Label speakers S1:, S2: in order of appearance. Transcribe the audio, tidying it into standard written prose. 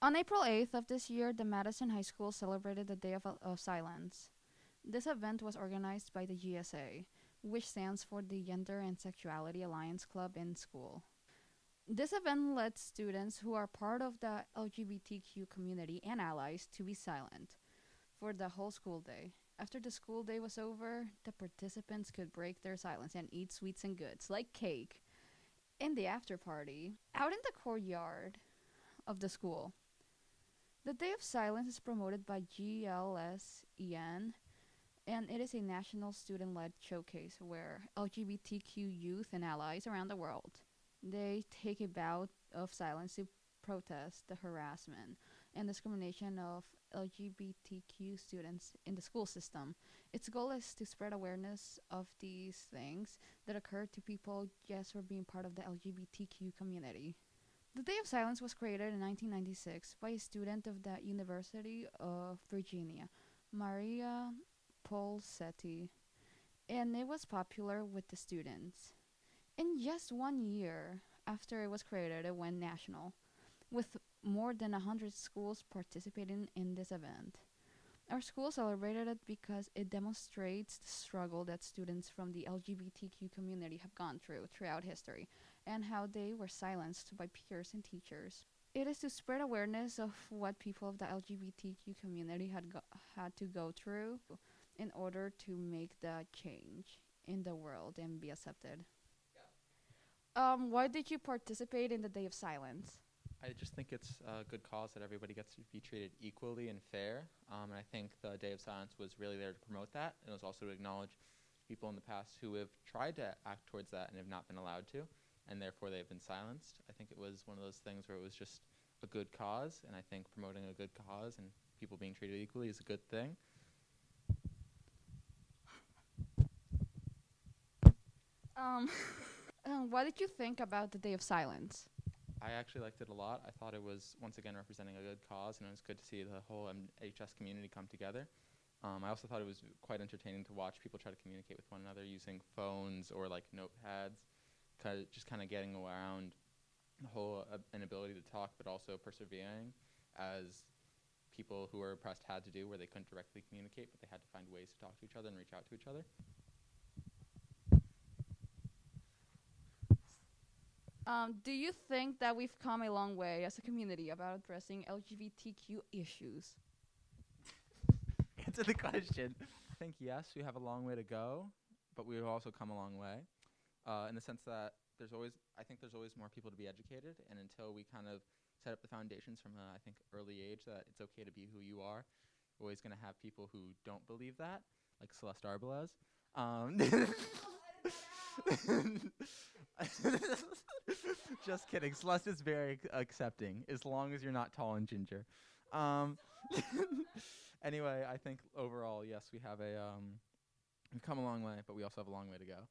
S1: On April 8th of this year, the Madison High School celebrated the Day of Silence. This event was organized by the GSA, which stands for the Gender and Sexuality Alliance Club in school. This event led students who are part of the LGBTQ community and allies to be silent for the whole school day. After the school day was over, the participants could break their silence and eat sweets and goods like cake in the after party out in the courtyard of the school. The Day of Silence is promoted by GLSEN, and it is a national student led showcase where LGBTQ youth and allies around the world they take a bout of silence to protest the harassment and discrimination of LGBTQ students in the school system. Its goal is to spread awareness of these things that occur to people just for being part of the LGBTQ community. The Day of Silence was created in 1996 by a student of the University of Virginia, Maria Polsetti, and it was popular with the students. In just 1 year after it was created, it went national, with more than 100 schools participating in this event. Our school celebrated it because it demonstrates the struggle that students from the LGBTQ community have gone through throughout history and how they were silenced by peers and teachers. It is to spread awareness of what people of the LGBTQ community had to go through in order to make the change in the world and be accepted. Why did you participate in the Day of Silence?
S2: I just think it's a good cause that everybody gets to be treated equally and fair. And I think the Day of Silence was really there to promote that. And it was also to acknowledge people in the past who have tried to act towards that and have not been allowed to, and therefore they've been silenced. I think it was one of those things where it was just a good cause, and I think promoting a good cause and people being treated equally is a good thing.
S1: Um, what did you think about the Day of Silence?
S2: I actually liked it a lot. I thought it was, once again, representing a good cause, and it was good to see the whole MHS community come together. I also thought it was quite entertaining to watch people try to communicate with one another using phones or like notepads, just kind of getting around the whole inability to talk, but also persevering as people who were oppressed had to do, where they couldn't directly communicate, but they had to find ways to talk to each other and reach out to each other.
S1: Do you think that we've come a long way as a community about addressing LGBTQ issues?
S2: Answer the question. I think yes, we have a long way to go, but we've also come a long way, in the sense that I think there's always more people to be educated, and until we kind of set up the foundations from I think early age that it's okay to be who you are, we're always going to have people who don't believe that, like Celeste Arbelez. Um, just kidding. Celeste is very accepting, as long as you're not tall and ginger. Um, anyway, I think overall, yes, we've come a long way, but we also have a long way to go.